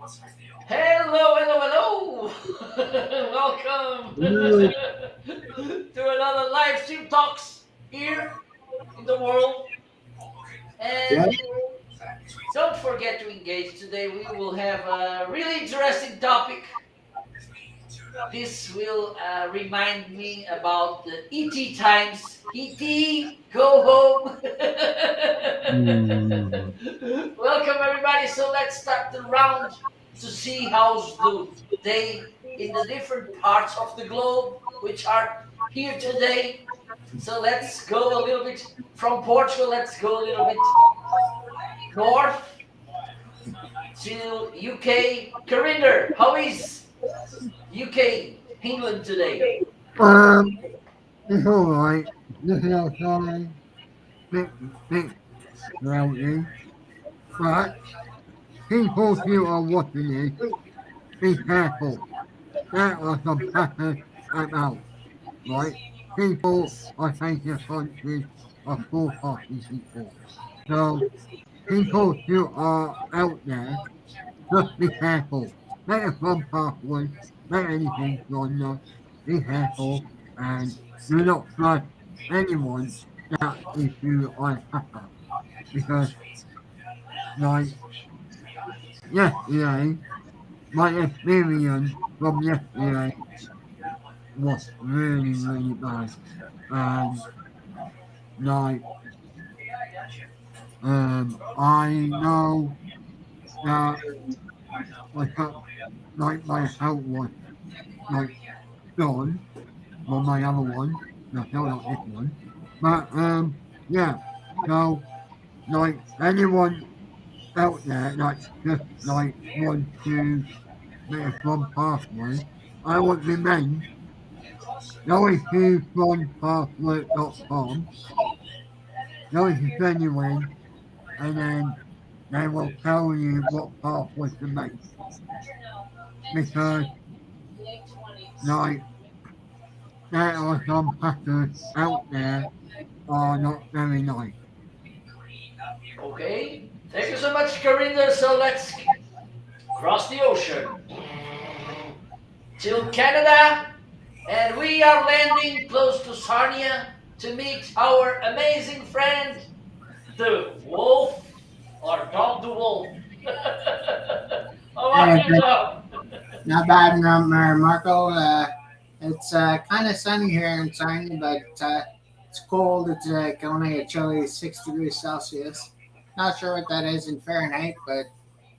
Hello, hello, hello! Welcome Hello. to another live stream talks here in the world. Yeah. And don't forget to engage today. We will have a really interesting topic. This will remind me about the ET times. ET, go home. Mm. Welcome, everybody. So let's start the round to see how's the day in the different parts of the globe which are here today. So let's go a little bit from Portugal. Let's go a little bit north to UK. Carinder, how is UK, England today? Um, it's all right. Looking outside, bit rowdy, but people who are watching this, be careful. There are some hackers about, right? People are taking countries of forecasting people. So people who are out there, just be careful. Make a from password, make anything on them. Be careful and do not trust anyone that is you are a hacker. Because like yesterday, my experience from yesterday was really bad. And like I know that my my health was like gone on my other one. No, not this one. But yeah. So like anyone out there like just like want to make a strong password, I would recommend going to strongpassword.com, going to genuine, and then they will tell you what password to make. Because like there are some hackers out there are not very nice. Okay. Thank you so much, Carinder. So let's cross the ocean to Canada. And we are landing close to Sarnia to meet our amazing friend, the wolf or Dom the Wolf. How are Hey, you, Dom? not bad, Marco. It's kind of sunny here in China, but it's cold. It's only a chilly 6 degrees Celsius. Not sure what that is in Fahrenheit, but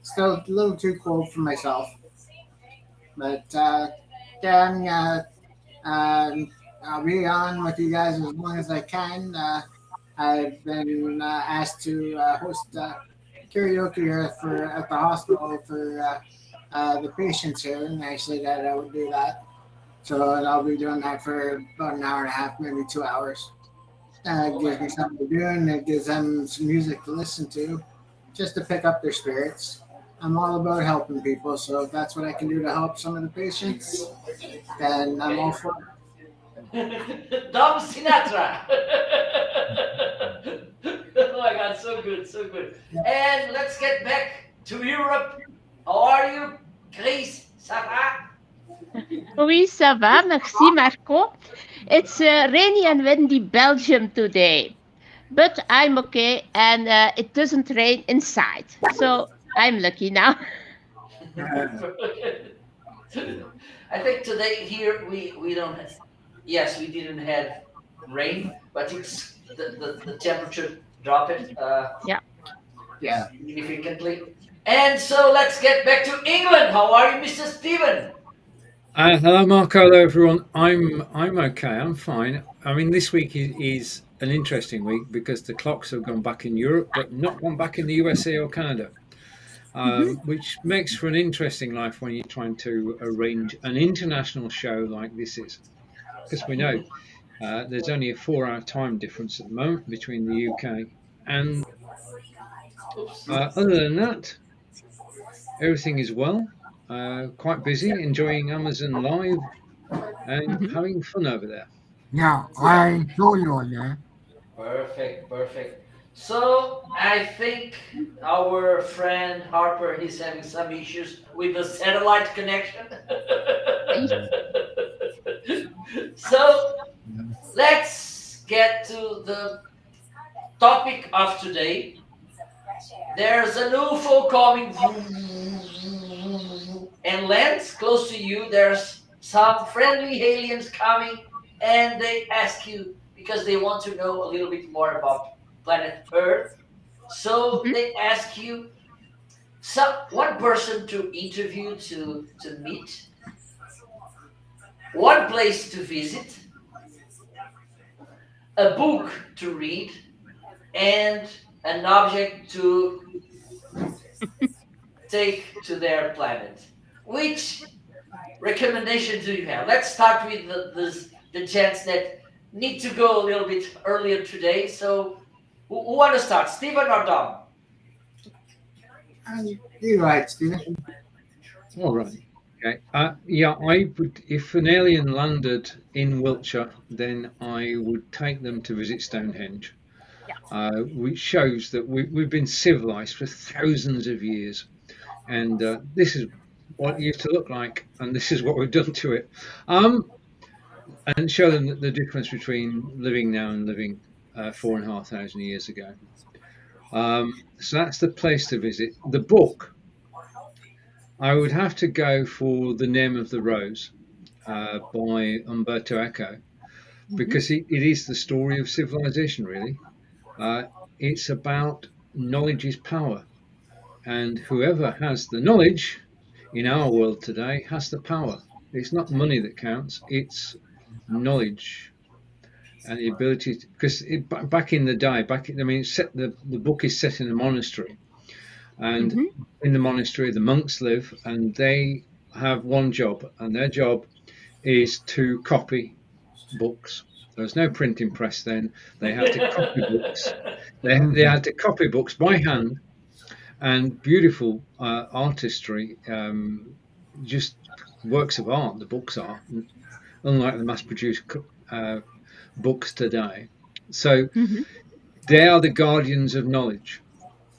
still a little too cold for myself. But yeah, I'll be on with you guys as long as I can. I've been asked to host karaoke here for at the hospital for the patients here, and I said that I would do that. So I'll be doing that for about an hour and a half, maybe 2 hours. It Oh gives my, me something to do, and it gives them some music to listen to, just to pick up their spirits. I'm all about helping people, so if that's what I can do to help some of the patients, then I'm all okay. for Dom Sinatra. Oh my God, so good, so good. it. And let's get back to Europe. How are you, Chris? Ça va? Oui, ça va. Merci, Marco. It's rainy and windy Belgium today, but I'm okay, and it doesn't rain inside, so I'm lucky now. I think today here we don't have, yes, we didn't have rain, but it's the temperature dropped Yeah. Yeah. significantly. And so let's get back to England. How are you, Mr. Stephen? Hello, Marco. Hello, everyone. I'm okay. I'm fine. I mean, this week is an interesting week because the clocks have gone back in Europe, but not gone back in the USA or Canada, Mhm. which makes for an interesting life when you're trying to arrange an international show like this is. Because we know there's only a 4 hour time difference at the moment between the UK, and Oops. other than that, everything is well. Quite busy, enjoying Amazon Live and Mhm. having fun over there. Yeah, I saw you on there. Perfect, perfect. So I think our friend Harper is having some issues with the satellite connection. So let's get to the topic of today. There's an UFO coming and lands close to you. There's some friendly aliens coming and they ask you because they want to know a little bit more about planet Earth. So they ask you one person to interview, to meet, one place to visit, a book to read, and an object to take to their planet. Which recommendation do you have? Let's start with the gents that need to go a little bit earlier today. So, who want to start, Stephen or Dom? You're right, Stephen. All right. Okay. Yeah, I would. If an alien landed in Wiltshire, then I would take them to visit Stonehenge, which shows that we've been civilized for thousands of years, and this is what it used to look like, and this is what we've done to it, and show them the difference between living now and living 4,500 years ago. So that's the place to visit. The book, I would have to go for The Name of the Rose by Umberto Eco, because it is the story of civilization, really. It's about knowledge is power, and whoever has the knowledge in our world today has the power. It's not money that counts, it's knowledge and the ability to, because back in the day, the book is set in a monastery, and in the monastery the monks live, and they have one job, and their job is to copy books. There's no printing press then. They had to copy books. They had to copy books by hand, and beautiful artistry, just works of art. The books are, unlike the mass-produced books today. So they are the guardians of knowledge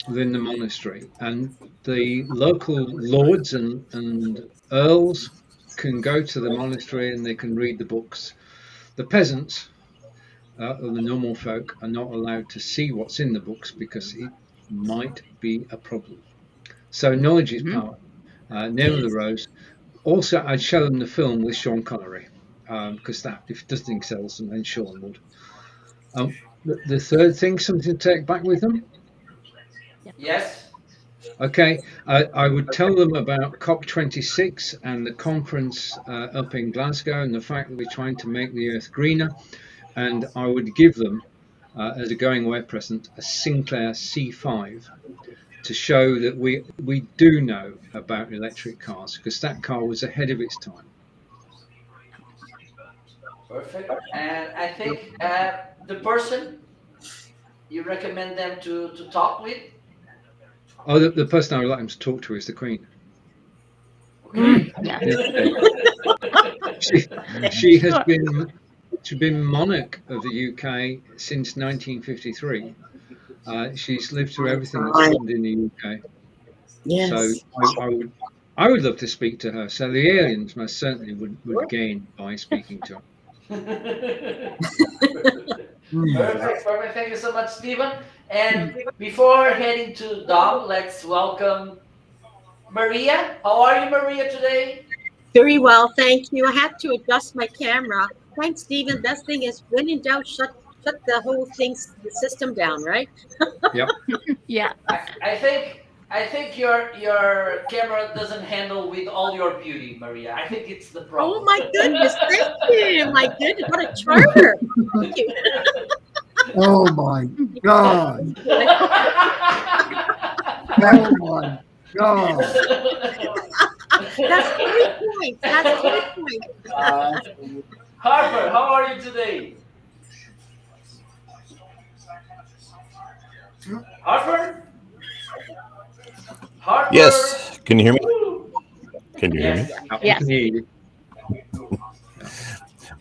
within the monastery, and the local lords and earls can go to the monastery and they can read the books. The peasants, or the normal folk, are not allowed to see what's in the books because it might be a problem. So knowledge is power. Name of the Rose. Also, I'd show them the film with Sean Connery, because that, if it doesn't excel them, then Sean would. The third thing, something to take back with them? Yes. Okay, I would tell them about COP26 and the conference up in Glasgow, and the fact that we're trying to make the Earth greener. And I would give them, as a going away present, a Sinclair C5 to show that we do know about electric cars, because that car was ahead of its time. Perfect. And I think the person you recommend them to talk with? Oh, the person I would like them to talk to is the Queen. Okay. She has been monarch of the UK since 1953. She's lived through everything that's happened in the UK. Yes. So I would love to speak to her. So the aliens most certainly would gain by speaking to her. Perfect. Thank you so much, Stephen. And before heading to Dom, let's welcome Maria. How are you, Maria, today? Very well, thank you. I had to adjust my camera. Thanks, Stephen. Best thing is, when in doubt, shut the whole the system down, right? Yep. Yeah. I think your camera doesn't handle with all your beauty, Maria. I think it's the problem. Oh my goodness, thank you. My goodness, what a charmer. Thank you. Oh my God. Oh my God. That's 3 points. That's 3 points. Harper, how are you today? Harper? Harper? Yes. Can you hear me? Can you hear me? Yes.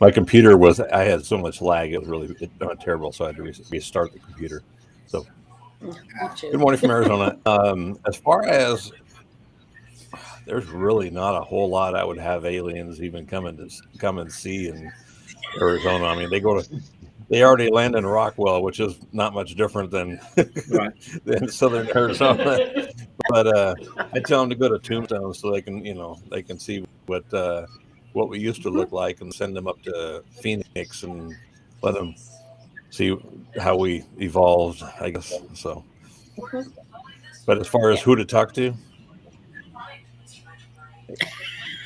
My computer I had so much lag, it was really terrible, so I had to restart the computer. So Me too. Good morning from Arizona. As far as there's really not a whole lot I would have aliens even come and see in Arizona. I mean, they already land in Rockwell, which is not much different than Right. than southern Arizona. But I tell them to go to Tombstone so they can see what we used to look like, and send them up to Phoenix and let them see how we evolved, I guess. So, but as far as who to talk to,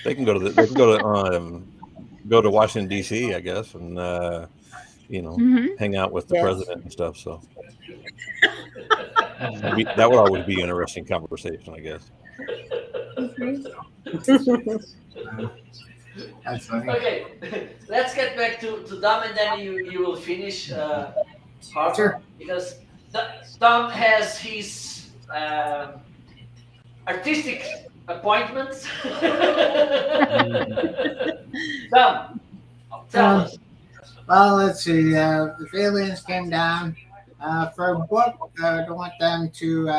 they can go to Washington D.C., I guess, and hang out with the Yes. president and stuff. So that would always be an interesting conversation, I guess. That's funny. Okay, let's get back to Dom, and then you will finish Harper, Sure. because Dom has his artistic appointments. Dom, tell us. Well, let's see. If aliens came down for a book, I would want them to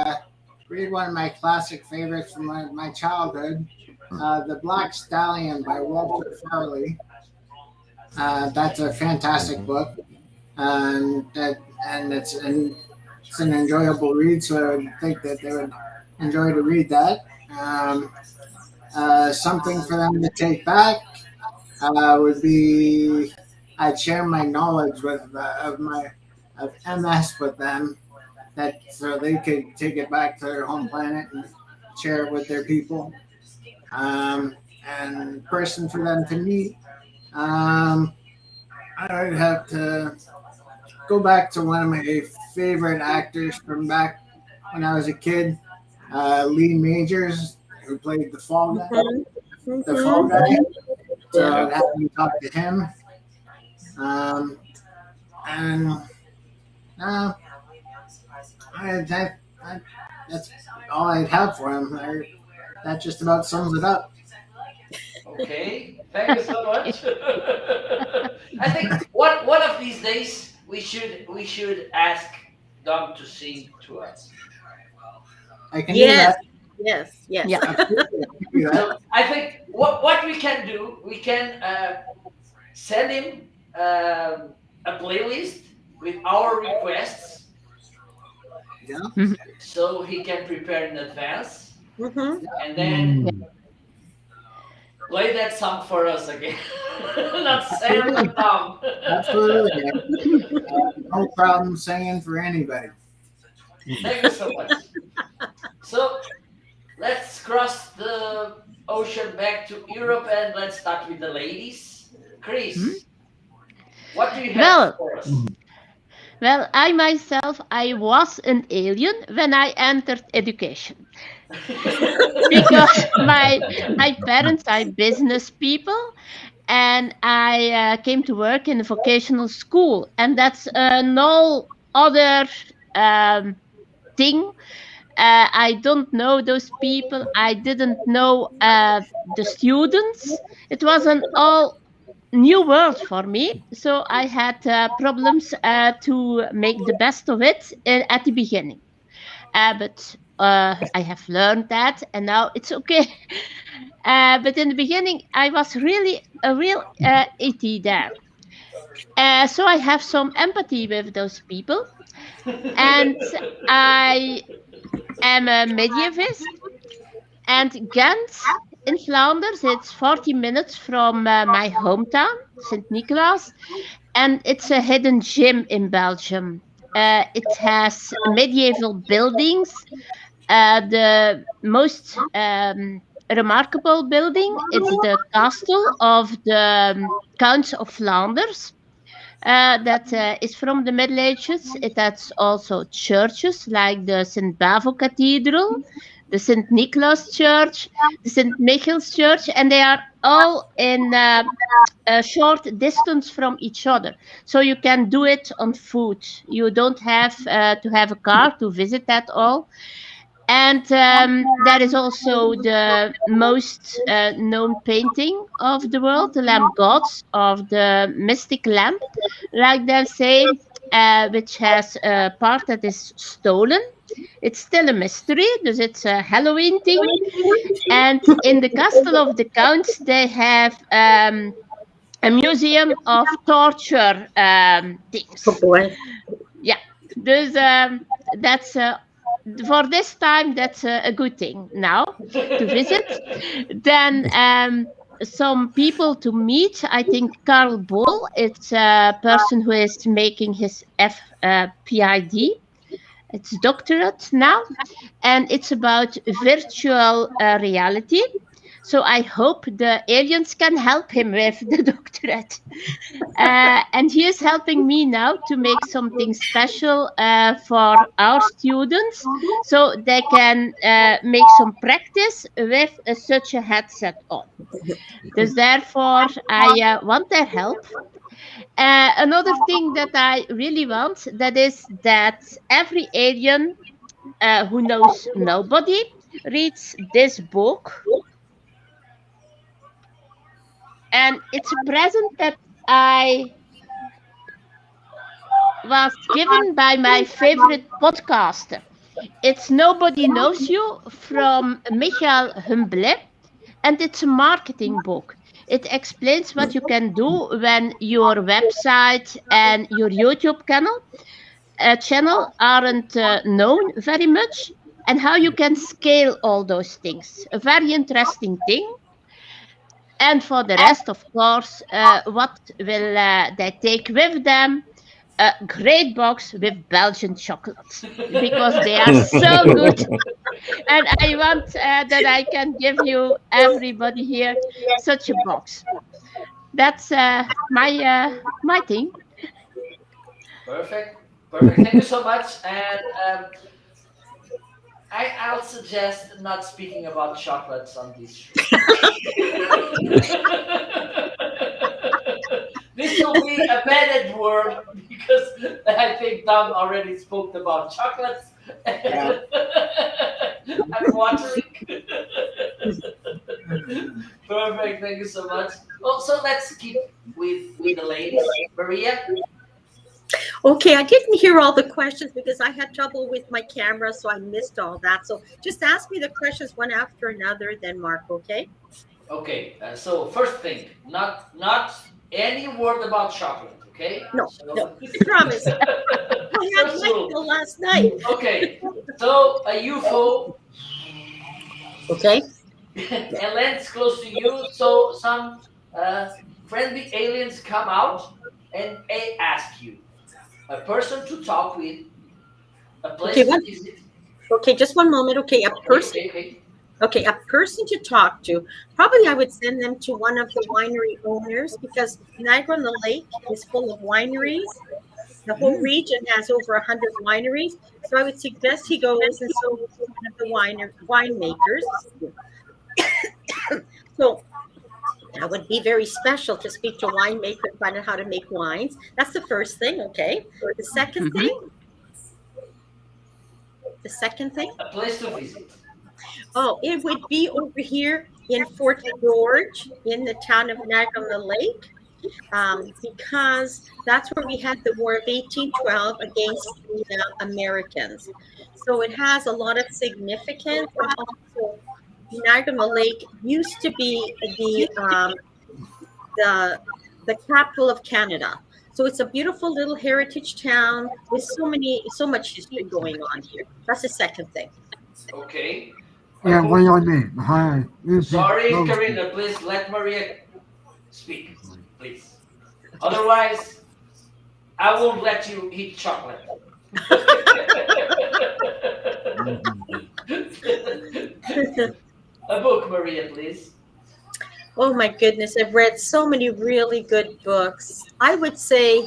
read one of my classic favorites from my childhood, The Black Stallion by Walter Farley. That's a fantastic book, and it's an enjoyable read. So I would think that they would enjoy to read that. Something for them to take back would be, I'd share my knowledge of MS with them, that so they could take it back to their home planet and share it with their people. And person for them to meet, I would have to go back to one of my favorite actors from back when I was a kid, Lee Majors, who played the Fall Guy. The Fall Guy. So I'd have to talk to him. That's all I'd have for him. That just about sums it up. Okay, thank you so much. I think one of these days we should ask Dom to sing to us. I can do Yes. that. Yes. Yes. Yeah. Absolutely, I can do that. So I think what we can do, we can send him a playlist with our requests, Yeah. so he can prepare in advance, Mm-hmm. and then play that song for us again. Not Sam, but Tom. Absolutely. No problem singing for anybody. Thank you so much. So let's cross the ocean back to Europe, and let's start with the ladies. Chris, what do you have Well, for us? Well, I myself, I was an alien when I entered education. Because my parents are business people, and I came to work in a vocational school, and that's no other thing. I don't know those people. I didn't know the students. It was an all new world for me, so I had problems to make the best of it at the beginning. But I have learned that, and now it's okay. But in the beginning, I was really a real ET there. So I have some empathy with those people, and I am a medievist. And Ghent in Flanders, it's 40 minutes from my hometown, St. Nicholas, and it's a hidden gem in Belgium. It has medieval buildings. The most remarkable building is the castle of the Counts of Flanders. That is from the Middle Ages. It has also churches like the St. Bavo Cathedral, the St. Nicholas Church, the St. Michael's Church, and they are all in a short distance from each other. So you can do it on foot. You don't have to have a car to visit that all. And that is also the most known painting of the world, the Lamb Gods of the Mystic Lamp, like they say. which has a part that is stolen. It's still a mystery, dus it's a Halloween thing. And in the Castle of the Counts, they have a museum of torture things. Oh boy. Dus that's for this time, that's a good thing now to visit. Then some people to meet. I think Carl Boll, it's a person who is making his PhD. It's doctorate now, and it's about virtual reality. So I hope the aliens can help him with the doctorate. And he is helping me now to make something special for our students, so they can make some practice with such a headset on. Dus therefore, I want their help. Another thing that I really want, that is that every alien who knows nobody reads this book. And it's a present that I was given by my favorite podcaster. It's Nobody Knows You from Michael Humble, and it's a marketing book. It explains what you can do when your website and your YouTube channel aren't known very much, and how you can scale all those things. A very interesting thing. And for the rest, of course, what will they take with them? A great box with Belgian chocolates, because they are so good. And I want that I can give you, everybody here, such a box. That's my thing. Perfect. Thank you so much. And I'll suggest not speaking about chocolates on this show. This will be a banned word, because I think Tom already spoke about chocolates. Yeah. I'm watering. Perfect. Thank you so much. Well, so let's keep with the ladies. Maria. Okay, I didn't hear all the questions because I had trouble with my camera, so I missed all that. So just ask me the questions one after another, then Mark, okay? Okay. So first thing, not any word about chocolate. Okay. No, So, no, you can promise. I had First like rule. the last night. Okay. So a UFO Okay. and lands close to you. So some friendly aliens come out and they ask you a person to talk with, a place Okay, to what? visit. Okay, just one moment. Okay, a person. Okay. Okay, a person to talk to. Probably I would send them to one of the winery owners, because Niagara on the Lake is full of wineries. The whole region has over 100 wineries. So I would suggest he goes and so to one of the winemakers. So that would be very special to speak to a winemaker and find out how to make wines. That's the first thing, okay? The second thing, A place to visit. oh, it would be over here in Fort George in the town of Niagara on the Lake, because that's where we had the War of 1812 against the Americans. So it has a lot of significance. And also, Niagara on the Lake used to be the capital of Canada. So it's a beautiful little heritage town with so much history going on here. That's the second thing. Okay. Yeah, what do I mean? Hi. Sorry, Karina, please let Maria speak, please. Otherwise, I won't let you eat chocolate. A book, Maria, please. Oh my goodness, I've read so many really good books. I would say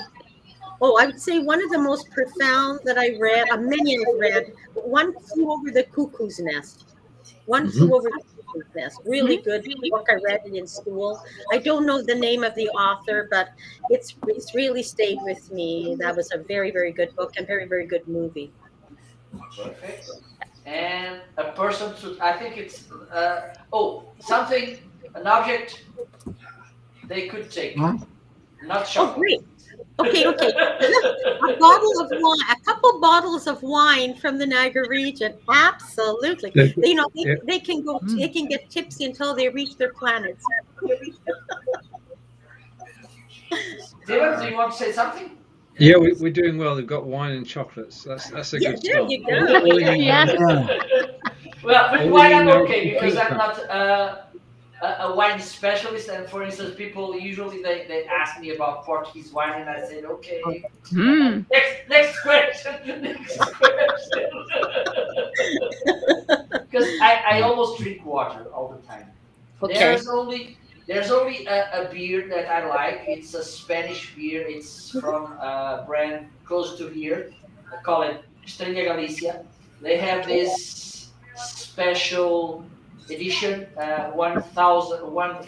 one of the most profound that I read, many I've read, One Flew Over the Cuckoo's Nest. One Flew Over the Cuckoo's Nest. Really good book. I read it in school. I don't know the name of the author, but it's really stayed with me. That was a very, very good book and very, very good movie. Perfect. And a person to, I think it's, something, an object they could take. Huh? Not Oh, chocolate. great. Okay, okay. A bottle of wine, a couple bottles of wine from the Niagara region. Absolutely. You know, Yeah, they can go, they can get tipsy until they reach their planets. Dylan, do you want to say something? yeah, we're doing well. They've got wine and chocolates. That's a Yeah, good there start. you go. All you need Yeah. now, Yeah. Well, with all you wine need I'm now is okay the because pink I'm cup. not a wine specialist. And for instance, people usually they ask me about Portuguese wine, and I said, okay. Hmm. Next question. Next question. Because I almost drink water all the time. Okay. There's only a beer that I like. It's a Spanish beer. It's from a brand close to here. I call it Estrella Galicia. They have this special edition, 1009,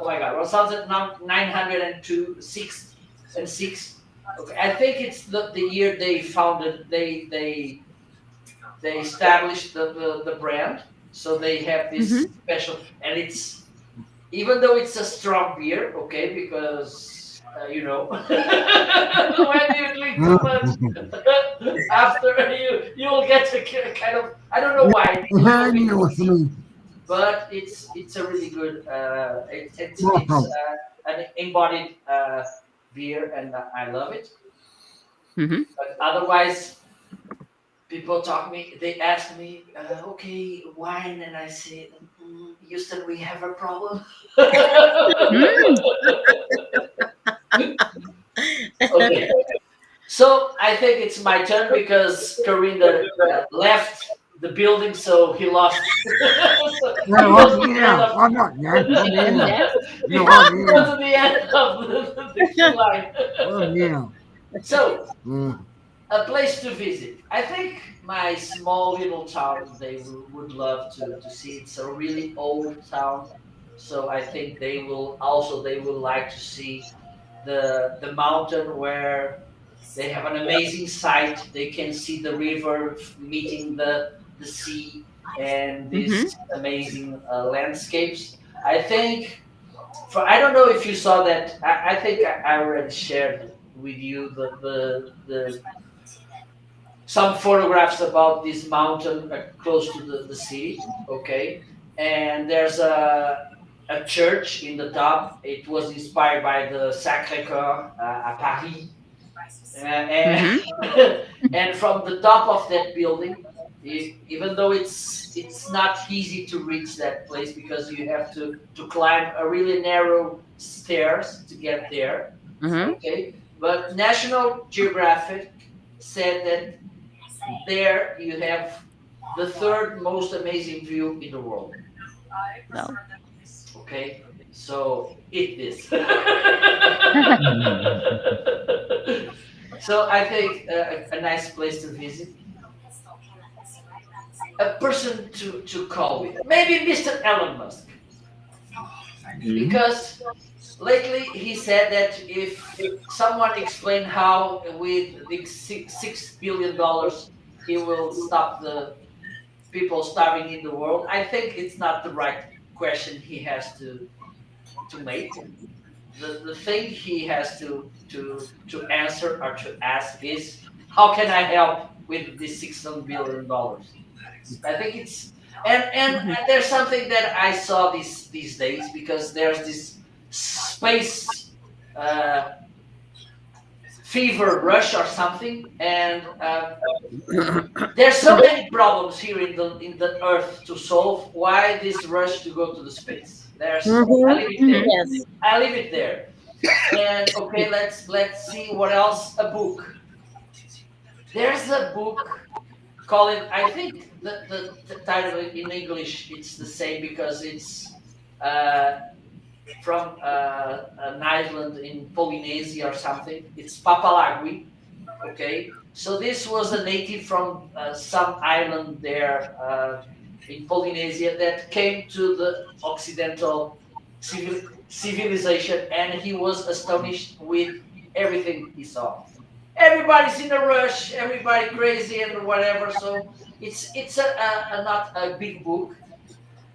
oh my God, 1902, 6 and 6. Okay, I think it's the year they founded, they established the brand. So they have this Mm-hmm. special, and it's, even though it's a strong beer, okay, because when you drink too much, after you'll get a kind of, I don't know why, I know what you mean. but it's a really good it's Welcome. an embodied beer, and I love it. Mm-hmm. But otherwise, people they ask me, okay, wine, and I say, Houston, we have a problem. Mm. Okay, so I think it's my turn because Corinda left the building, so he lost. So Yeah, he I'm was the end here. of. I'm not here. I'm And here. left. He No, was I'm here. to the end of the queue line. I'm here. So Mm. a place to visit. I think my small little town they would love to see. It's a really old town, so I think they will like to see the mountain where they have an amazing sight. They can see the river meeting the sea and these Mm-hmm. amazing landscapes. I think I don't know if you saw that. I think I already shared with you the some photographs about this mountain close to the city. Okay, and there's a church in the top. It was inspired by the Sacré Coeur à Paris, and Mm-hmm. and from the top of that building, even though it's not easy to reach that place because you have to climb a really narrow stairs to get there. Mm-hmm. Okay, but National Geographic said that there you have the third most amazing view in the world. Well. Okay, so eat this. So I think a nice place to visit, a person to call with, maybe Mr. Elon Musk, Mhm. because lately he said that if someone explained how with the $6 billion he will stop the people starving in the world, I think it's not the right question he has to make. The thing he has to answer or to ask is, how can I help with this $6 billion? I think it's, Mm-hmm. and there's something that I saw these days, because there's this space uh, fever rush or something, and there's so many problems here in the Earth to solve. Why this rush to go to the space? I Mm-hmm. leave it there. Mm-hmm. Yes. I leave it there. And okay, let's see what else. A book. There's a book called it. I think the title in English it's the same because it's uh, from an island in Polynesia or something. It's Papalagui. Okay, so this was a native from some island there in Polynesia that came to the Occidental civilization, and he was astonished with everything he saw. Everybody's in a rush, everybody crazy and whatever. So it's not a big book,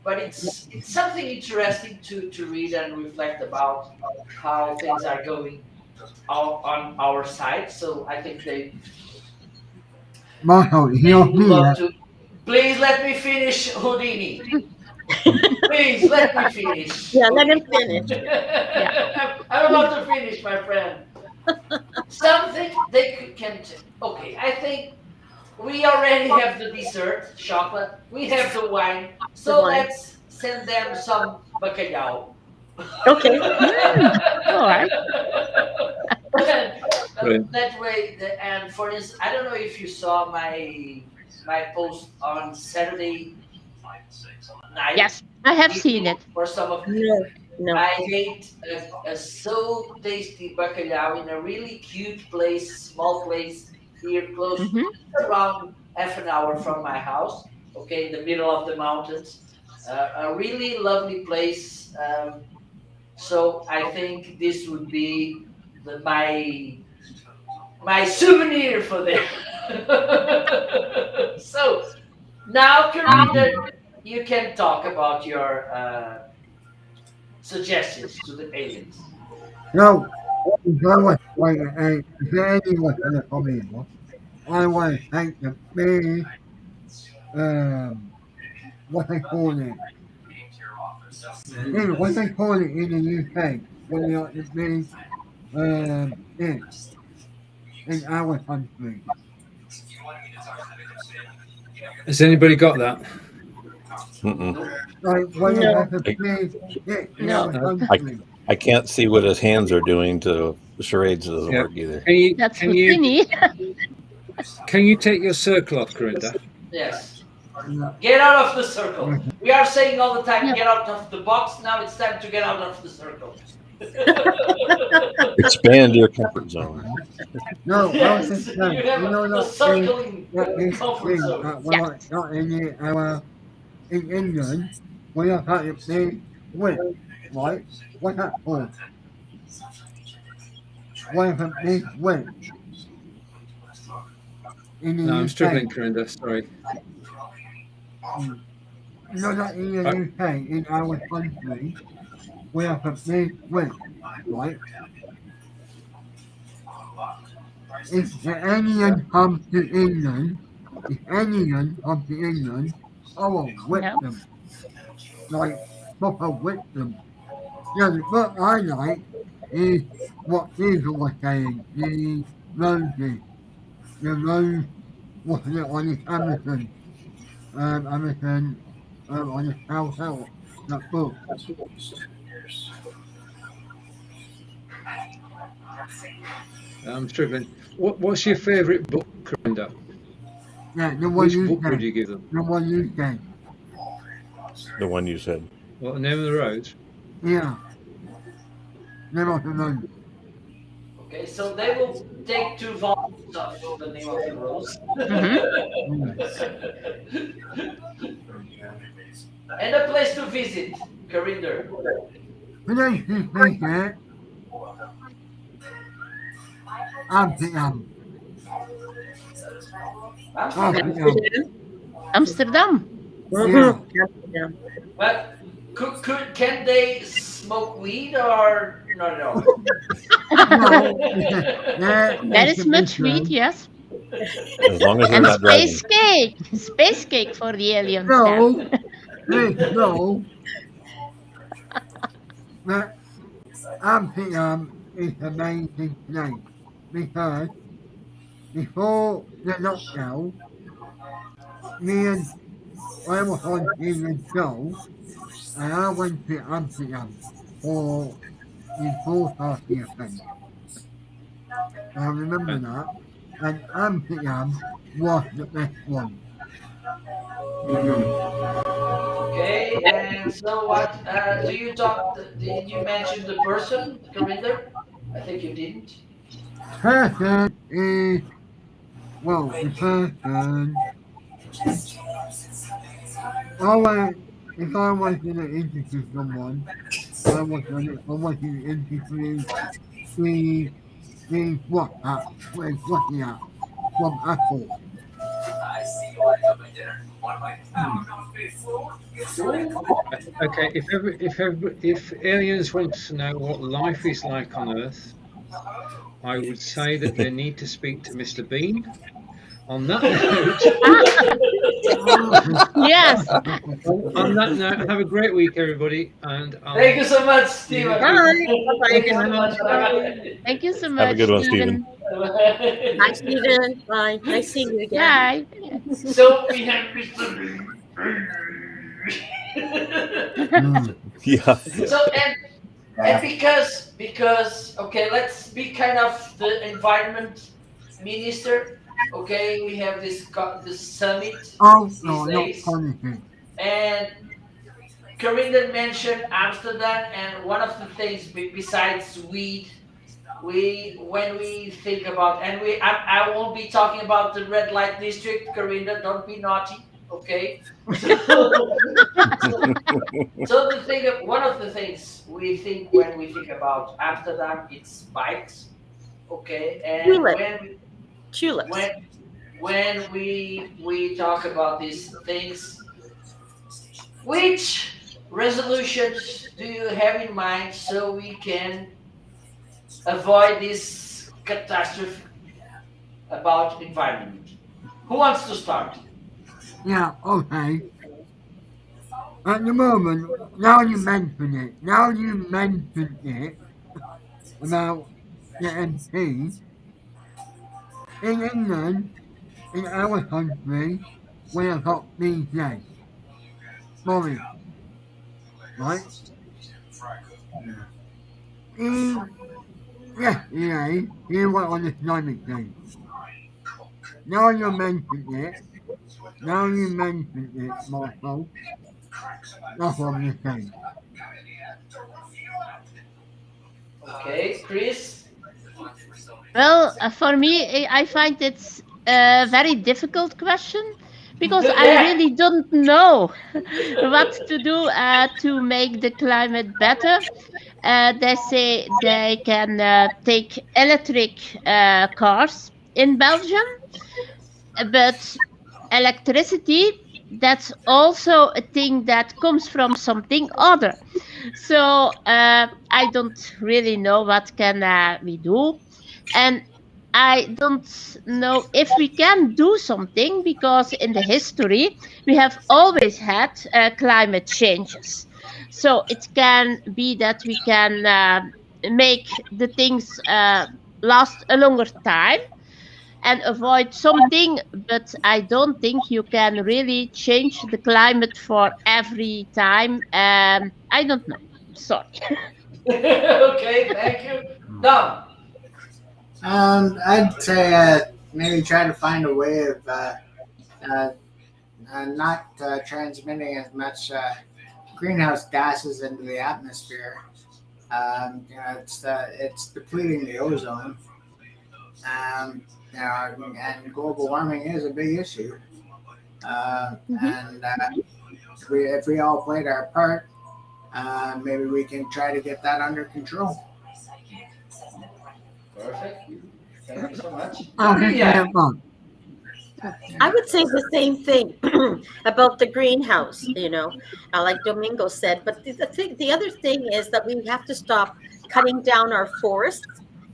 but it's something interesting to read and reflect about how things are going on our side. So I think they Michael, they you're would love here. to. Please let me finish, Houdini. Please let me finish. Yeah, let him finish. I'm about to finish, my friend. Something they can. Okay, I think we already have the dessert, chocolate. We have the wine. So The wine. let's send them some bacalhau. Okay. All right. Brilliant. That way, and for instance, I don't know if you saw my post on Saturday night. Yes, I have seen it. For some of No. I ate a so tasty bacalhau in a really cute place, small place here close, Mhm. around half an hour from my house. Okay, in the middle of the mountains, a really lovely place. So I think this would be my souvenir for them. So now, Karina, you can talk about your suggestions to the aliens. No, if I was like if any was in the community, I was like the big, what they call it. What they call it in the UK, when you're the big, it, in our country. Has anybody got that? Mm-mm. Like when you No. have a big hit in No. our country. I can't see what his hands are doing to the charades. Doesn't Yeah. work either. Can you That's can you Houdini. can you take your circle off, Corinda? Yes. Get out of the circle. We are saying all the time, get out of the box. Now it's time to get out of the circle. Expand your comfort zone. No, I was Yes, just you saying, have you know a that circling this comfort thing zone. that we're not in our in England, we have had a big whip, right? What's that called? We have a big whip in the No, I'm UK. struggling, Corinda. Sorry. You know that in the Right. UK, in our country, we have a big whip, right? If the alien comes to England, I will whip No. them. Like, proper whip them. Yeah, what I like is what Diesel was saying, the roses, what's it on his Amazon, on his self-help, that book. I'm struggling. What's your favourite book, Corinda? Yeah, the one Which you book would said, you give them? the one you said, The one you said. What the name of the rose? yeah. Name of the rose. Okay, so they will take 2 volumes of the name of the rose. Mhm. And a place to visit, Karinder. Place to visit, Amsterdam. Amsterdam. Amsterdam. Yeah. Yeah. But can they smoke weed or not at all? No, That is much sweet, yes. As long as they're And not driving. space cake. Space cake for the aliens. No, no. But Amsterdam is amazing place because before the lockdown, me and I was on in the show and I went to Amsterdam for the full party event. I remember that. And Amsterdam was the best one. Okay, and so what? Do you talk? Did you mention the person, Karinder? I think you didn't. Person is, well, the person, if I was going to interview someone, I was going to interview the WhatsApp from Apple. Okay, if aliens want to know what life is like on Earth, I would say that they need to speak to Mr. Bean. On that note, Yes. on that note, have a great week, everybody, and Thank you so much, Stephen. Bye. Thank you so much. Thank you so Have a much, good one, Stephen. Bye, Stephen. Bye. Nice seeing you again. Bye. So we have Mr. Yeah. So and because okay, let's be kind of the environment minister. Okay, we have this summit Oh, these no, not days, politics. and Corinne mentioned Amsterdam, and one of the things besides weed, when we think about, and I won't be talking about the red light district, Corinne, don't be naughty, okay? So the thing, one of the things we think when we think about Amsterdam, it's bikes, okay, and Tulips. when we talk about these things, which resolutions do you have in mind so we can avoid this catastrophe about environment? Who wants to start? Yeah, okay. At the moment, now you mention it about the MP, in England, in our country, we have got BJ, Boris, right? He, yesterday, he went on the climate change. Now you mentioned it, Michael, that's what I'm saying. Okay, Chris. Well, for me, I find it's a very difficult question because I Yeah. really don't know what to do to make the climate better. They say they can take electric cars in Belgium, but electricity, that's also a thing that comes from something other. So I don't really know what can we do, and I don't know if we can do something because in the history we have always had climate changes. So it can be that we can make the things last a longer time and avoid something, but I don't think you can really change the climate for every time. I don't know. Sorry. Okay, thank you. Dom. I'd say maybe try to find a way of uh, not transmitting as much greenhouse gases into the atmosphere. It's depleting the ozone. And global warming is a big issue. And if we all played our part, maybe we can try to get that under control. Perfect. Thank you so much. Yeah. I would say the same thing about the greenhouse, like Domingo said. But the other thing is that we have to stop cutting down our forests,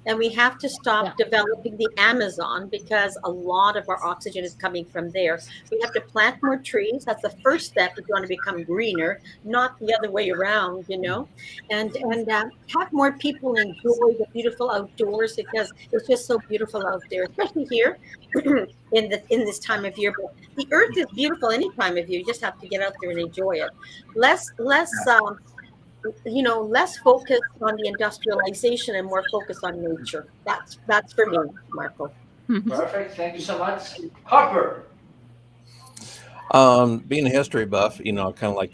and we have to stop developing the Amazon because a lot of our oxygen is coming from there. We have to plant more trees. That's the first step if you want to become greener, not the other way around, and have more people enjoy the beautiful outdoors because it's just so beautiful out there, especially here in this time of year. But the earth is beautiful any time of year. You just have to get out there and enjoy it. Less focus on the industrialization and more focus on nature. That's for me, Marco. Perfect. Thank you so much. Harper. Being a history buff, kind of like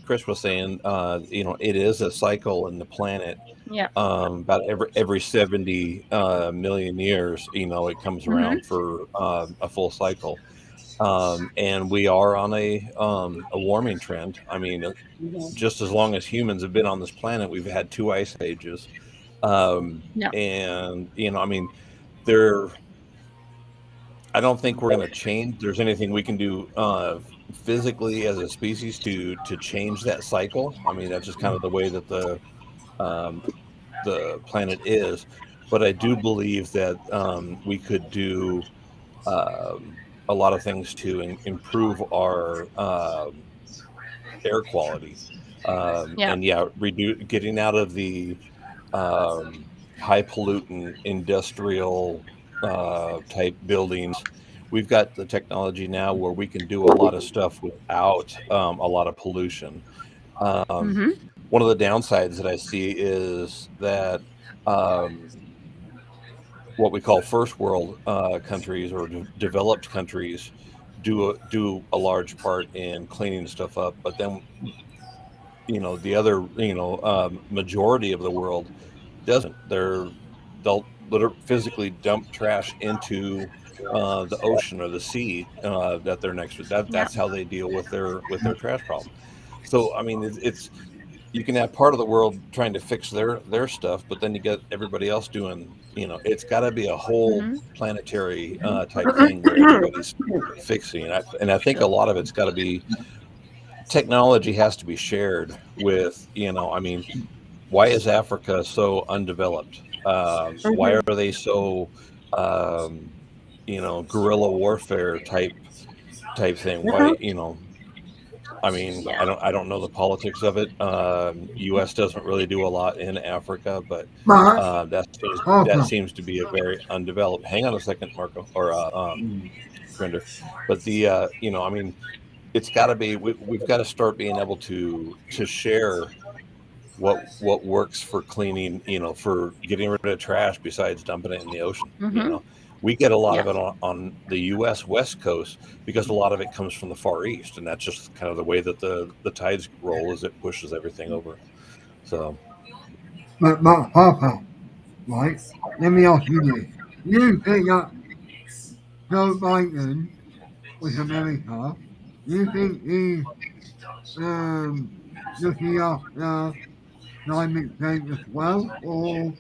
Chris was saying, it is a cycle in the planet. Yeah. About every 70 million years, it comes around for a full cycle. And we are on a warming trend. I mean, just as long as humans have been on this planet, we've had 2 ice ages. And, I don't think we're going to change. There's anything we can do physically as a species to change that cycle. I mean, that's just kind of the way that the planet is. But I do believe that we could do a lot of things to improve our air quality. Yeah. And yeah, getting out of the high pollutant industrial type buildings. We've got the technology now where we can do a lot of stuff without a lot of pollution. Mm-hmm. One of the downsides that I see is that what we call first world countries or developed countries do a large part in cleaning stuff up, but then the other majority of the world doesn't. They'll physically dump trash into the ocean or the sea that they're next to. That's how they deal with their trash problem. So I mean, it's you can have part of the world trying to fix their stuff, but then you get everybody else doing. It's got to be a whole planetary type thing where everybody's fixing. And I think a lot of it's got to be technology has to be shared with. I mean, why is Africa so undeveloped? Why are they so guerrilla warfare type thing? Why I mean, I don't know the politics of it. U.S. doesn't really do a lot in Africa, but that seems to be a very undeveloped. Hang on a second, Marco or Grinder. But I mean, it's got to be. We've got to start being able to share what works for cleaning. For getting rid of trash besides dumping it in the ocean. We get a lot of it on the U.S. West Coast because a lot of it comes from the Far East, and that's just kind of the way that the tides roll as it pushes everything over. So, but Papa, right? Let me ask you this: you think that Joe Biden with America? You think he's looking after climate change as well, or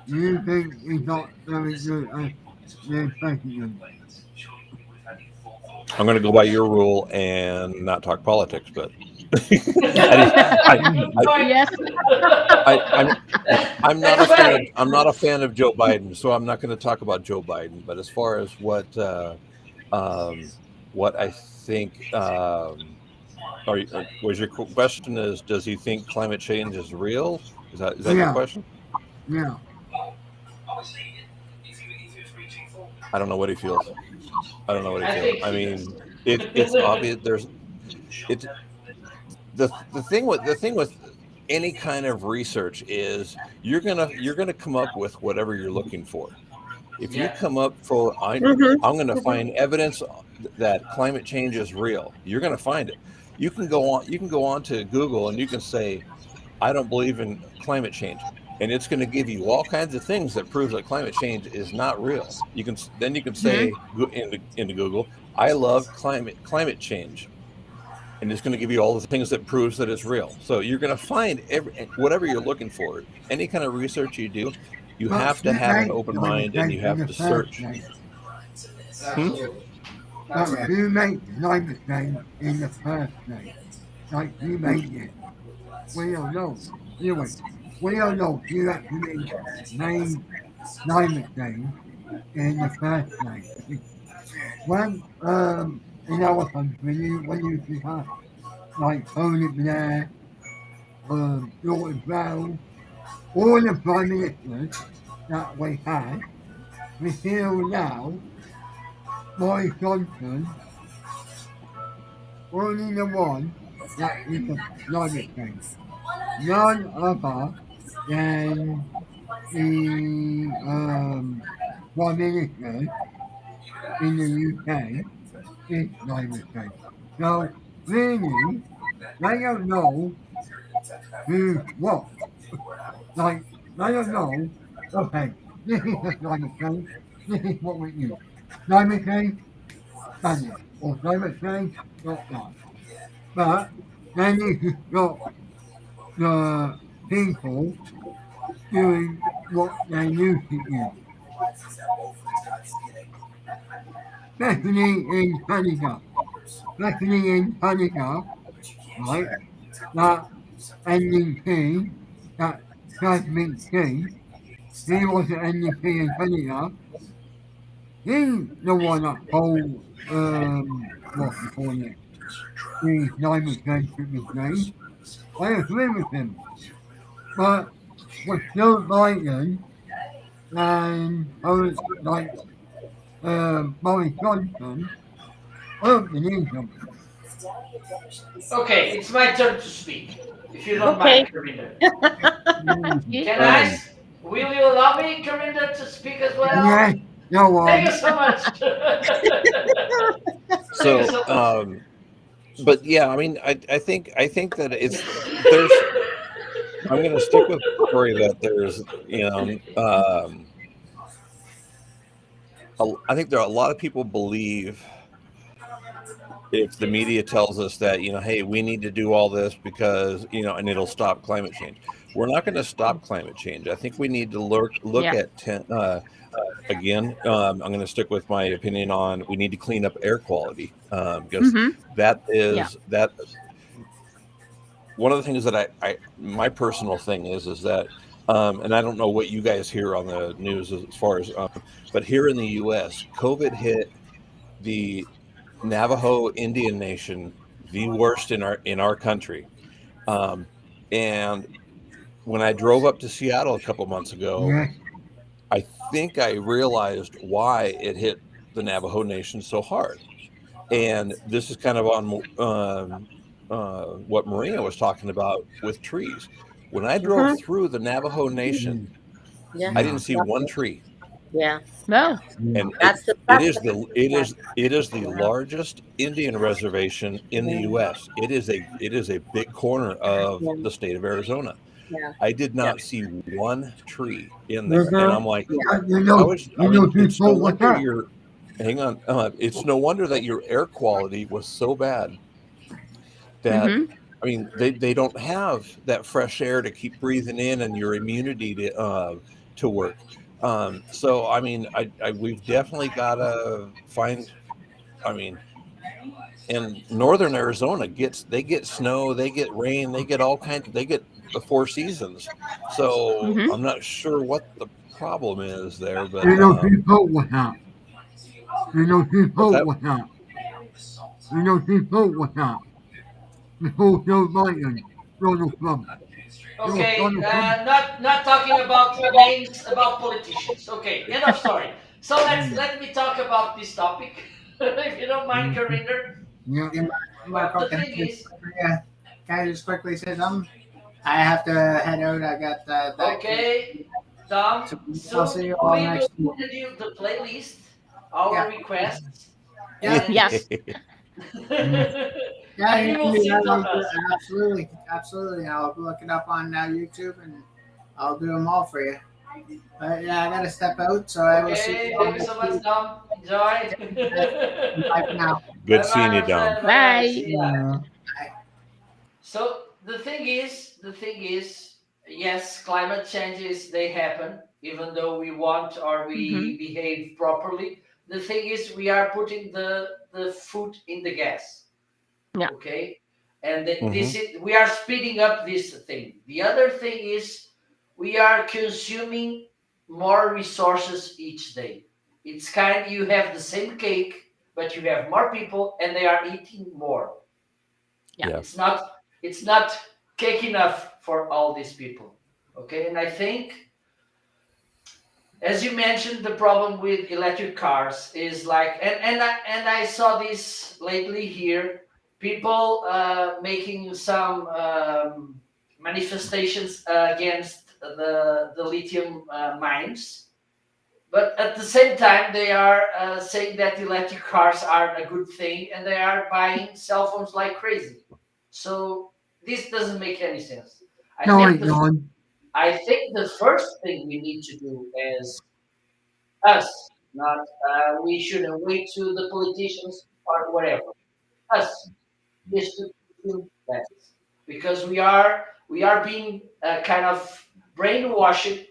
you think he's not very good at the president? I'm going to go by your rule and not talk politics, but Yes. I'm not a fan. I'm not a fan of Joe Biden, so I'm not going to talk about Joe Biden. But as far as what I think, was your question is, does he think climate change is real? Is that your question? Yeah. I don't know what he feels. I mean, it's obvious. The thing with any kind of research is you're gonna come up with whatever you're looking for. If you come up for I'm going to find evidence that climate change is real, you're going to find it. You can go on to Google and you can say, I don't believe in climate change, and it's going to give you all kinds of things that proves that climate change is not real. You can say into Google, I love climate change, and it's going to give you all the things that proves that it's real. So you're going to find whatever you're looking for. Any kind of research you do, you have to have an open mind and you have to search. But you make climate change in the first place. Like you made it. We don't know. Anyway, we don't know if you actually made climate change in the first place. When in our country, when you have like Tony Blair, George Brown, all the prime ministers that we had, we feel now, Boris Johnson, only the one that is a climate change. None other than the prime minister in the UK is climate change. So really, they don't know who's what. Like, they don't know, okay, this is the climate change, this is what we use. Climate change, done it. Or climate change, not done. But then you've got the people doing what they used to do. especially in Canada. Especially in Canada, right? That NDP, that Jasmine King, he was an NDP in Canada. He's the one that told, what's it called it? The climate change should be changed. I agree with him. But with Joe Biden and like Boris Johnson, I don't believe them. Okay, it's my turn to speak. If you don't Okay. mind, Corinna. Mm. Can I? Will you allow me, Corinna, to speak as well? Yes, go Thank on. you so much. Thank you so much. But yeah, I mean, I think that there's. I'm going to stick with the story that there's, I think there are a lot of people believe if the media tells us that, hey, we need to do all this because, and it'll stop climate change. We're not going to stop climate change. I think we need to look Yeah. at again. I'm going to stick with my opinion on we need to clean up air quality because that is that. One of the things that I my personal thing is that, and I don't know what you guys hear on the news as far as, but here in the U.S., COVID hit the Navajo Indian Nation the worst in our country. And when I drove up to Seattle a couple months ago, Yes, I think I realized why it hit the Navajo Nation so hard. And this is kind of on what Maria was talking about with trees. When I drove through the Navajo Nation, Yeah. I didn't see one tree. Yeah. No. And That's the it is the largest Indian reservation in the U.S. It is a big corner of the state of Arizona. Yeah. I did not see one tree in there, and I'm like, you I know, was. I you mean, know it's no people like wonder that. your. Hang on, it's no wonder that your air quality was so bad that. I mean, they don't have that fresh air to keep breathing in and your immunity to work. So I mean, we've definitely got to find. I mean, and northern Arizona they get snow, they get rain, they get all kinds. They get the four seasons. So I'm not sure what the problem is there, but You know people with that. You know what's people that? with that. You know people with that. Before Joe Biden, Donald Trump. Okay, Donald Trump. not talking about names, about politicians. Okay, end of story. So let me talk about this topic, if you don't mind, Corinna. Yeah. Well, the thing is, Yeah. Can I just quickly say something? I have to head out. I got that. okay, Tom. So I'll So see you we all will next week. put the playlist, our Yeah. requests. Yeah. and- Yes. Yeah, And you you can will do see that. us. Absolutely, absolutely. I'll look it up on YouTube and I'll do them all for you. But yeah, I gotta step out, so I will see Okay, you all thank you next so much, week. Tom. Enjoy. Bye for now. Good Bye-bye, seeing you, my Dom. friend. Bye-bye. Bye. See ya. Yeah. So the thing is, yes, climate changes they happen, even though we want or we behave properly. The thing is, we are putting the foot in the gas. Yeah. Okay, and we are speeding up this thing. The other thing is, we are consuming more resources each day. It's kind you have the same cake, but you have more people, and they are eating more. Yeah. It's not cake enough for all these people. Okay, and I think, as you mentioned, the problem with electric cars is like, and I saw this lately here, people making some manifestations against the lithium mines, but at the same time they are saying that electric cars are a good thing, and they are buying cell phones like crazy. So this doesn't make any sense. I No, think it's not. I think the first thing we need to do as us, not we shouldn't wait to the politicians or whatever. Us is to do that, because we are being kind of brainwashed.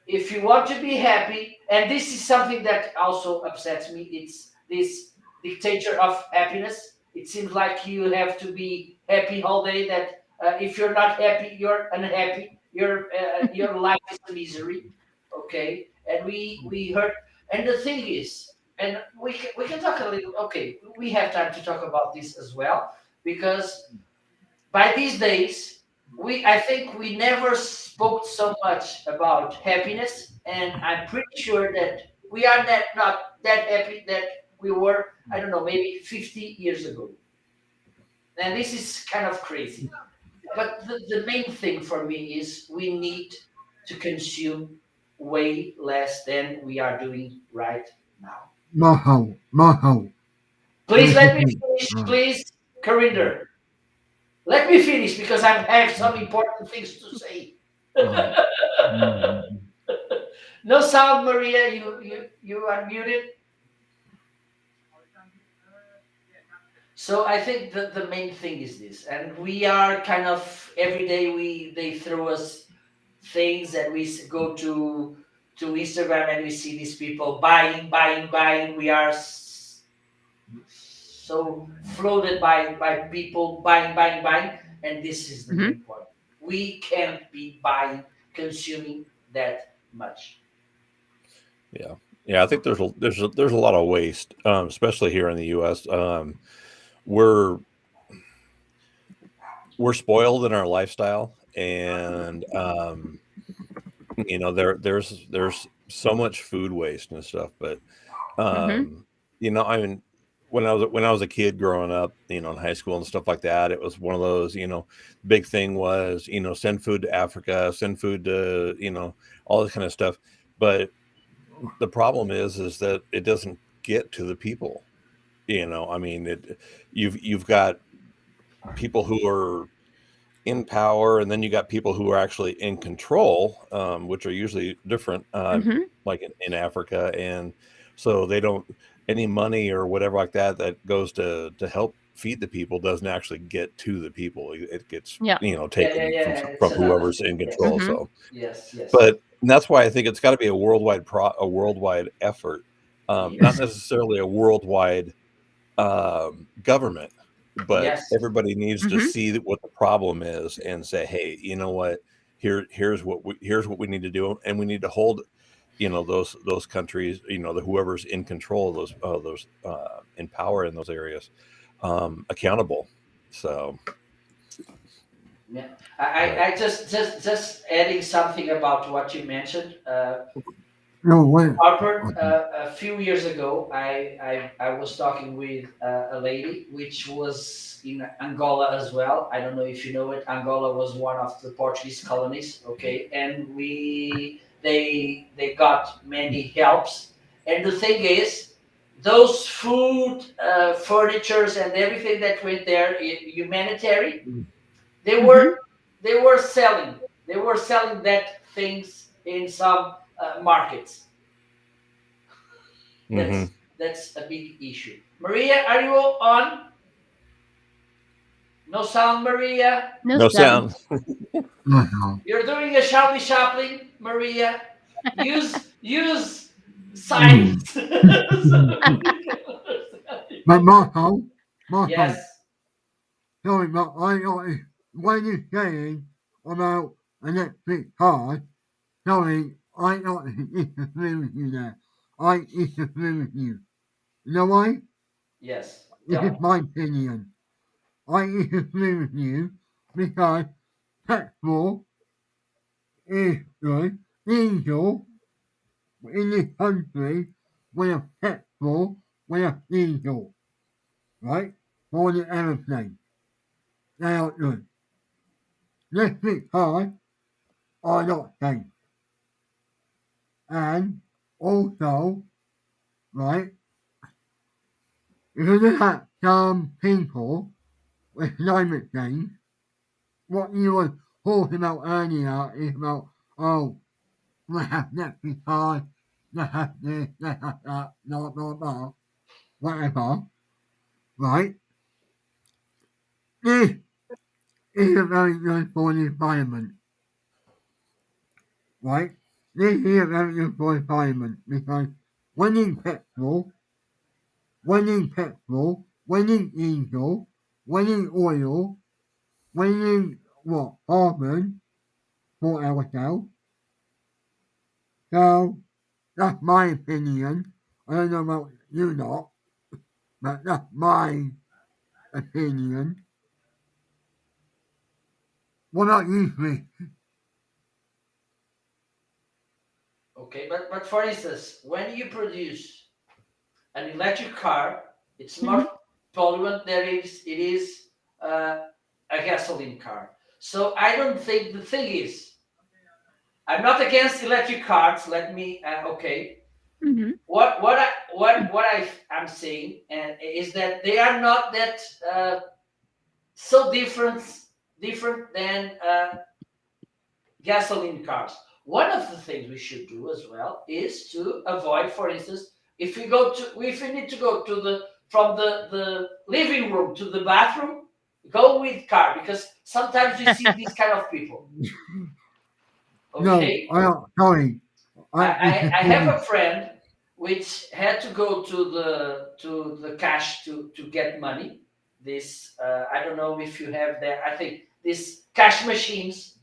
If you want to be happy, and this is something that also upsets me, it's this dictator of happiness. It seems like you have to be happy all day. That if you're not happy, you're unhappy. Your life is a misery. Okay, and we heard. And the thing is, and we can talk a little. Okay, we have time to talk about this as well because by these days I think we never spoke so much about happiness, and I'm pretty sure that we are not that happy that we were, I don't know, maybe 50 years ago. And this is kind of crazy, but the main thing for me is we need to consume way less than we are doing right now. Maho. Please let me finish, please, Corinder. Let me finish because I have some important things to say. No sound, Maria. You unmuted. So I think that the main thing is this, and we are kind of every day they throw us things, and we go to Instagram and we see these people buying, buying, buying. We are so floated by people buying, buying, buying, and this is the main point. We can't be buying, consuming that much. Yeah. I think there's a lot of waste, especially here in the U.S. We're spoiled in our lifestyle, and there's so much food waste and stuff. But I mean, when I was a kid growing up, in high school and stuff like that, it was one of those, big thing was, send food to Africa, send food to, all this kind of stuff. But the problem is that it doesn't get to the people. I mean, you've got people who are in power, and then you got people who are actually in control, which are usually different, like in Africa, and so they don't, any money or whatever like that goes to help feed the people doesn't actually get to the people. It gets taken from whoever's in control. So yes. But that's why I think it's got to be a worldwide effort, not necessarily a worldwide government, but everybody needs to see what the problem is and say, hey, you know what, here's what we need to do, and we need to hold those countries, whoever's in control of those in power in those areas, accountable. So yeah, I just adding something about what you mentioned. Harper, a few years ago, I was talking with a lady which was in Angola as well. I don't know if you know it. Angola was one of the Portuguese colonies. Okay, and they got many helps. And the thing is, those food, furnitures, and everything that went there, humanitarian, they were selling. They were selling that things in some markets. That's a big issue. Maria, are you on? No sound, Maria. No sound. You're doing a Charlie Chaplin, Maria. Use signs. But Marco, Yes. sorry, but when you're saying about electric cars, sorry, I don't disagree with you there. I disagree with you. You know why? Yes. This is my opinion. I disagree with you because petrol is good. Diesel in this country, we have petrol, we have diesel, right? For the aeroplane. They are good. Electric cars are not safe. And also, right, if you look at some people with climate change, what you were talking about earlier is about, they have electric cars, they have this, they have that, blah, blah, blah, whatever, right? This isn't very good for the environment, right? This isn't very good for the environment because when you petrol, we need petrol, we need diesel, we need oil, we need what? Carbon for ourselves. So that's my opinion. I don't know about you lot, but that's my opinion. What about you, Chris? Okay, but for instance, when you produce an electric car, it's Mhm. more pollutant than it is a gasoline car. So I don't think the thing is, I'm not against electric cars. Let me okay. Mhm. What I'm saying and is that they are not that so different than gasoline cars. One of the things we should do as well is to avoid, for instance, if we need to go to the from the living room to the bathroom, go with car because sometimes you see these kind of people. No, Okay, sorry. I have a friend which had to go to the cash to get money. This I don't know if you have that. I think these cash machines,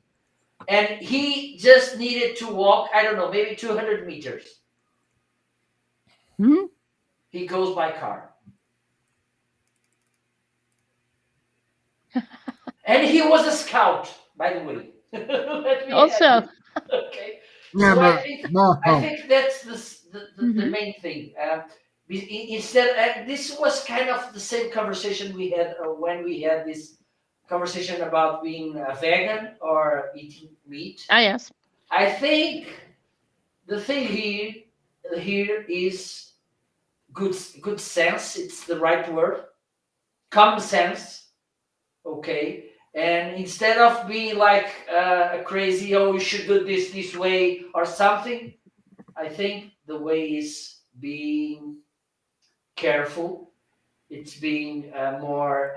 and he just needed to walk. I don't know, maybe 200 meters. Mhm. He goes by car, and he was a scout, by the way. Let me add Also, this. Okay. Yeah, So I but think I Marco, think that's the Mhm. main thing. Instead, this was kind of the same conversation we had when we had this conversation about being a vegan or eating meat. yes. I think the thing here is good sense. It's the right word. Common sense. Okay. And instead of being like a crazy, oh, you should do this way or something, I think the way is being careful. It's being more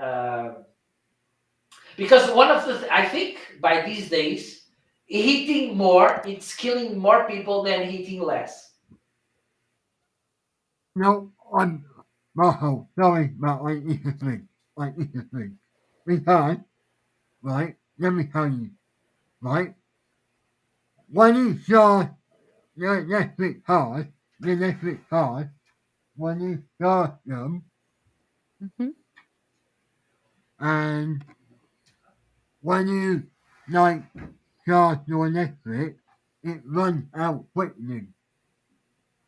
because one of I think by these days, eating more, it's killing more people than eating less. no, I'm Marco, sorry, but I need to think. I need to think. Because, right, let me tell you, right, when you saw the electric cars, when you saw them, Mhm. and when you, like, charge your electric, it runs out quickly,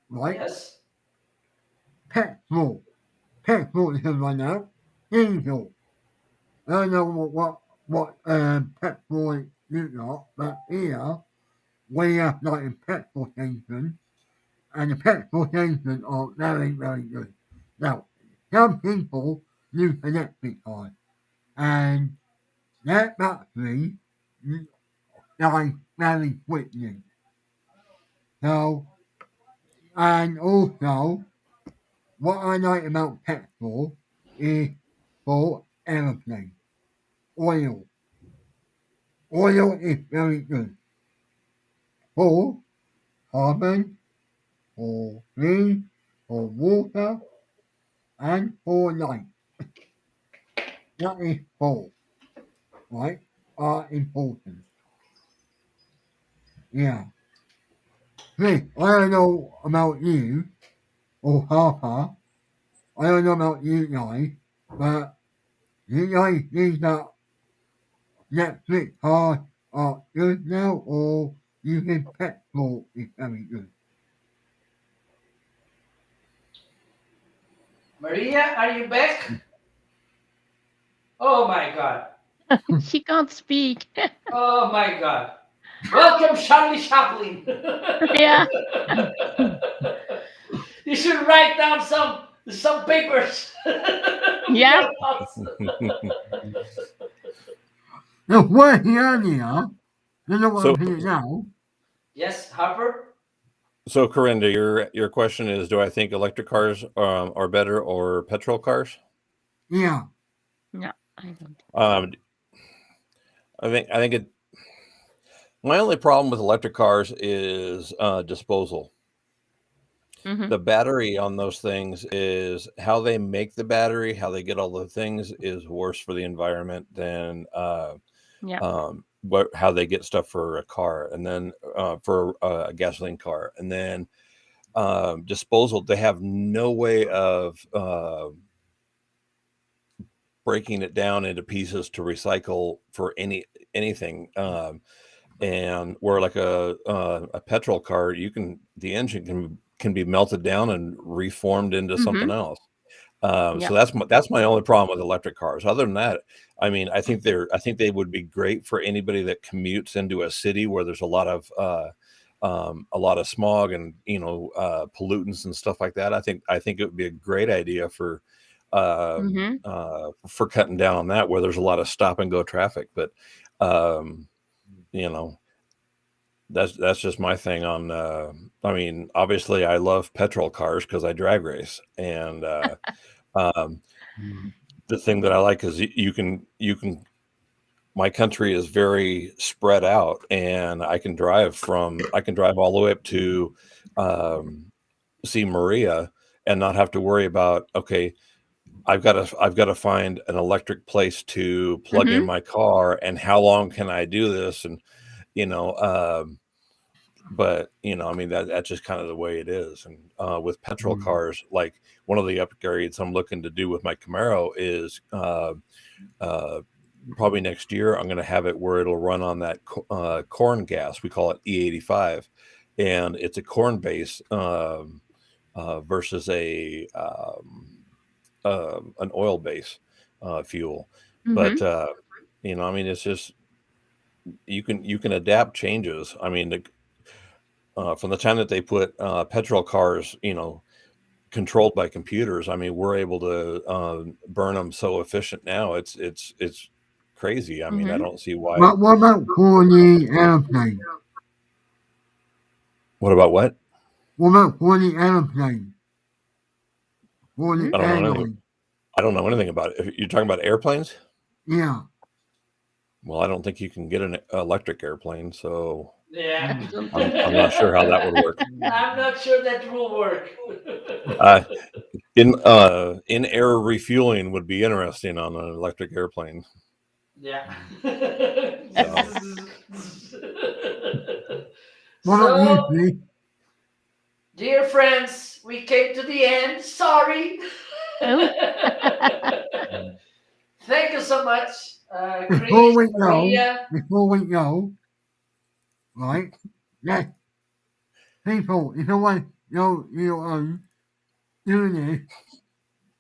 right? Yes. Petrol. Petrol can run out. Diesel. I don't know what petrol you got, but here we have like a petrol station, and the petrol stations are very, very good. Now, some people use electric cars, and their battery dies very quickly. So, and also, what I like about petrol is for aeroplanes, oil. Oil is very good for carbon, for green, for water, and for light. That is four, right? Are important. Yeah. Chris, I don't know about you or Harper. I don't know about you guys, but you guys think that Netflix cars are good now, or you think petrol is very good? Maria, are you back? Oh my God. She can't speak. Oh my God. Welcome, Charlie Chaplin. Yeah. You should write down some papers. Yeah. The word earlier, you know what So, I'm saying now? Yes, Harper. so Corinda, your question is, do I think electric cars are better or petrol cars? Yeah. No, I don't. Um, I think it. My only problem with electric cars is disposal. Mhm. the battery on those things is how they make the battery, how they get all the things is worse for the environment than Yeah. how they get stuff for a car, and then for a gasoline car, and then disposal. They have no way of breaking it down into pieces to recycle for anything. And where like a petrol car, the engine can be melted down and reformed into something Mhm. else. Yeah. So that's my only problem with electric cars. Other than that, I mean, I think they would be great for anybody that commutes into a city where there's a lot of smog and pollutants and stuff like that. I think it would be a great idea for Mhm. cutting down on that, where there's a lot of stop and go traffic. But you know, that's just my thing on. I mean, obviously, I love petrol cars because I drag race, and the thing that I like is you can. My country is very spread out, and I can drive all the way up to see Maria and not have to worry about, okay, I've got to find an electric place to plug in Mhm. my car, and how long can I do this? And you know, but I mean, that's just kind of the way it is. And with petrol cars, like one of the upgrades I'm looking to do with my Camaro is probably next year I'm going to have it where it'll run on that corn gas. We call it E85, and it's a corn base versus an oil base fuel. But Mhm. I mean, it's just you can adapt changes. I mean, from the time that they put petrol cars, controlled by computers, I mean, we're able to burn them so efficient now. It's crazy. I mean, I Mhm. don't see why. What about for the airplane? What about what? What about for the airplane? For the Mhm. I don't know anything. airline? I don't know anything about it. If you're talking about airplanes, Yeah. well, I don't think you can get an electric airplane, so Yeah. I'm not sure how that would work. I'm not sure that will work. Uh, in air refueling would be interesting on an electric airplane. Yeah. What about you, So, Steve? dear friends, we came to the end. Sorry. Oh. Thank you so much, Before Chris, we Maria. go, right? Yes, people, if you want you do this,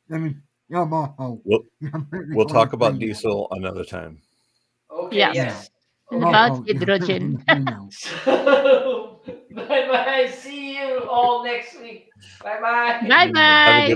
then your boss will. We'll talk about diesel another time. Okay, Yeah. yes. And Okay. about hydrogen. So, bye bye. See you all next week. Bye bye. Bye Have a good bye.